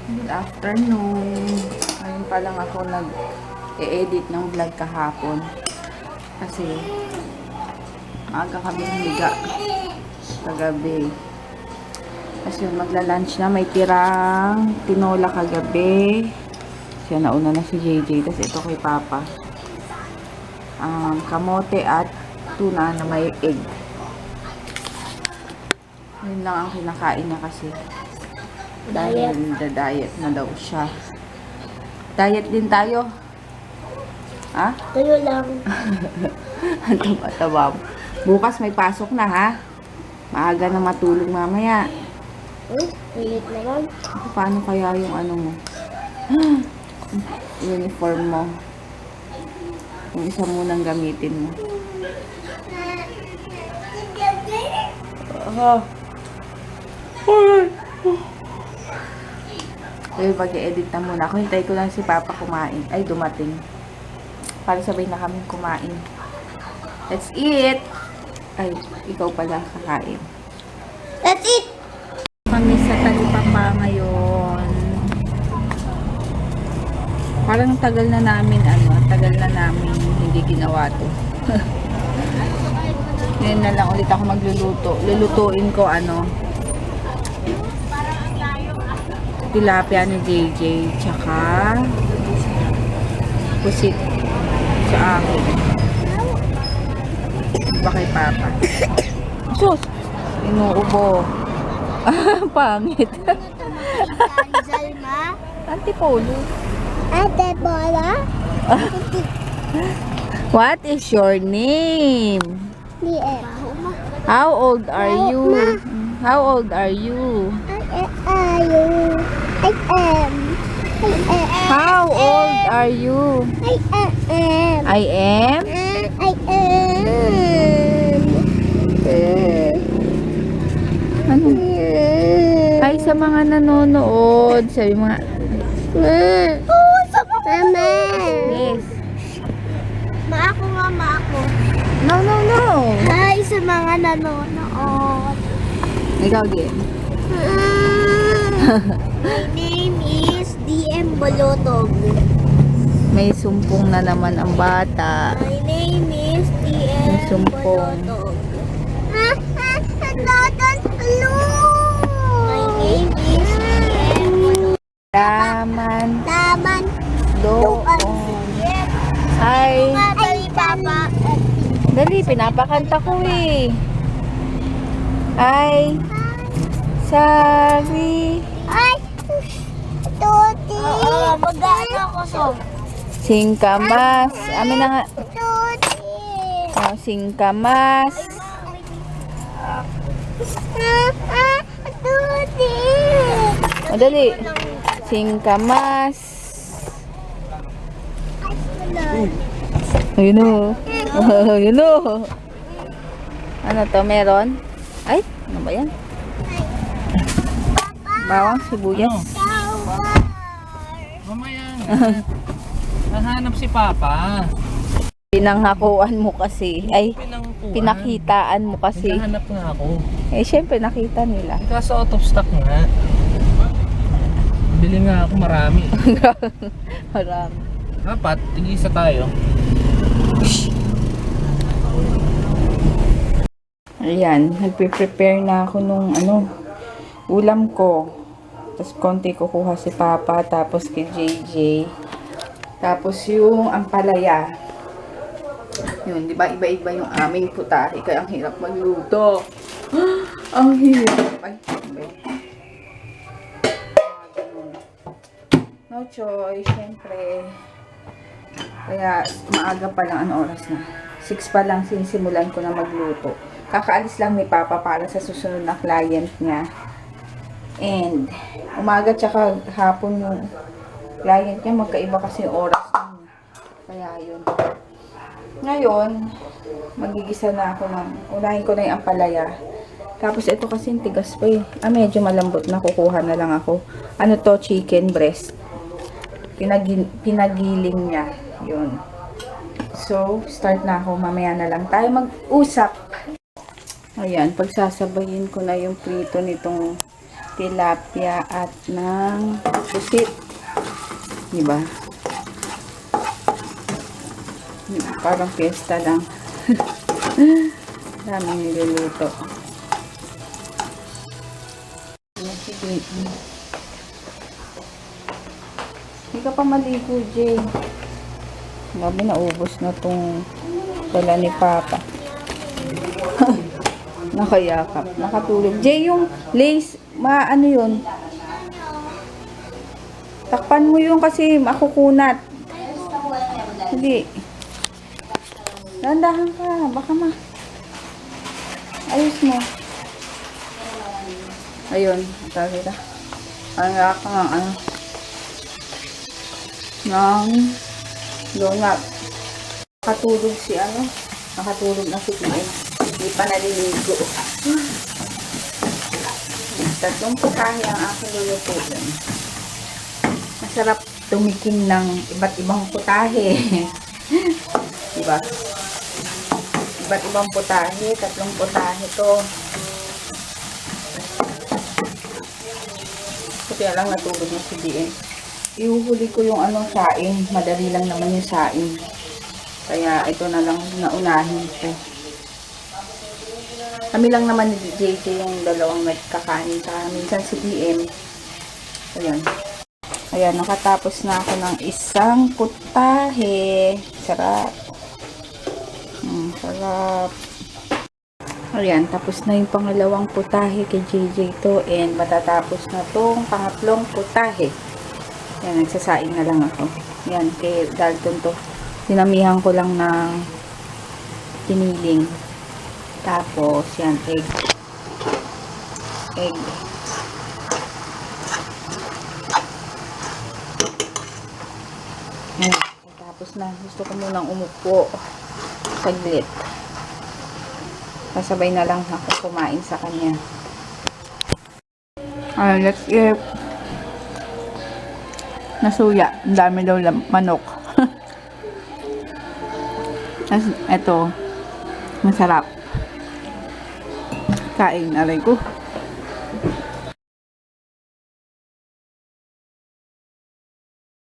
Good afternoon. Ngayon pa lang ako nag-e-edit ng vlog kahapon. Kasi maaga kami humiga kagabi. Kasi magla-lunch na. May tirang tinola kagabi. Siya nauna na si JJ. Tapos ito kay Papa. Kamote at tuna na may egg. Yun lang ang kinakain niya kasi. Dahil diet na daw siya. Diet din tayo. Ha? Tayo lang. Ang taba-taba. Bukas may pasok na ha. Maaga na matulog mamaya. Pilit naman. Paano kaya yung ano mo? Uniform mo. Yung isa munang gamitin mo. Well, mag-edit na muna ako. Hintay ko lang si Papa kumain. Ay, dumating. Para sabay na kami kumain. Let's eat! Ay, ikaw pala kakain. That's it! Kami sa Talipapa ngayon. Parang tagal na namin, hindi ginawa to. Ngayon na lang ulit ako magluluto. Lulutuin ko tilapia ni JJ, tsaka pusit sa akin. Ba kay Papa. Sus! Inuubo. Pangit. Zalma? Antipolo. Ate Bola? What is your name? How old are you? How old are you? How old are you? I am? Ano? Hi sa mga nanonood. Sabi mga... Mama! Yes. Ma ako nga, ma ako. No, no, no. Hi sa mga nanonood. Ikaw din. My name is DM Bolotog. May sumpong na naman ang bata. My name is DM May sumpong. Bolotog. My name is DM Bolotog. Laman. Laman. Doon. Hi. Ay, Papa. Dali, pinapakanta ko eh. Ay. Sorry. Ay, Tuti. Oo, mag-ano ako so. Singkamas. Amin na nga. Tuti. Oh, singkamas. Tuti. O, dali. Singkamas. Ayun o. Ayun o. Ano to, meron? Ay, ano ba yan? Bawang sibuyas. Mamaya. Nahanap si Papa. Pinanghakuan mo kasi. Ay, Pinangkuhan. pinakitaan mo kasi. Naghahanap nga ako. Eh, syempre nakita nila. Kaso out of stock nga. Bili nga ako marami. Marami. Dapat, tig-isa tayo. Ayan, nagpe-prepare na ako nung ulam ko. Tapos konti kukuha si Papa, tapos kay JJ. Tapos yung ampalaya. Yun, di ba iba-iba yung aming putahe, kaya ang hirap magluto. Ang hirap. Ay, no choice, syempre. Kaya maaga pa lang, ang oras na. 6 pa lang sinisimulan ko na magluto. Kakaalis lang ni Papa para sa susunod na client niya. And umaga tsaka hapon yung client niya, magkaiba kasi yung oras niya. Kaya yun. Ngayon, magigisa na ako unahin ko na yung ampalaya. Tapos ito kasi tigas pa eh. Medyo malambot na, kukuha na lang ako. Ano to, chicken breast. Pinagiling niya. Yun. So, start na ako. Mamaya na lang tayo mag-usap. Ayan, pagsasabayin ko na yung prito nitong tilapia at ng pusit. Diba? Parang fiesta lang. Daming niluluto. Sige. Hindi ka pa maligo, Jay. Grabe, naubos na tong dala ni Papa. Nakayakap. Nakatulog. Jay, yung lace, ano yun? Takpan mo yung kasi makukunat. Hindi. Dandahan ka. Baka ayos mo. Ayun. Sabi ka. Ang ka nga, ng donut. Nakatulog si nakatulog na si Tien. Hindi pa naliligo. Tatlong putahe ang aking lulutuin. Masarap tumikim ng iba't ibang putahe. Diba? Iba't ibang putahe. Tatlong putahe to. Kaya lang natulog na si Tien. Ihuhuli ko yung saing. Madali lang naman yung saing. Kaya ito na lang naunahin ko. Kami lang naman ni JJ yung dalawang nagkakain sa minsan si DM. Ayan. Ayan, nakatapos na ako ng isang putahe. Sarap. Sarap. Ayan, tapos na yung pangalawang putahe kay JJ to. And matatapos na tong pangatlong putahe. Ayan, nagsasaing na lang ako. Ayan, kay Dalton to. Dinamihan ko lang ng tiniling. Tapos, yan, egg. Egg. Ayan, tapos na. Gusto ko munang umupo. Saglit. Kasabay na lang ako kumain sa kanya. Let's eat. Nasuya. Ang dami daw manok. Ito, masarap. Kain, aray ko.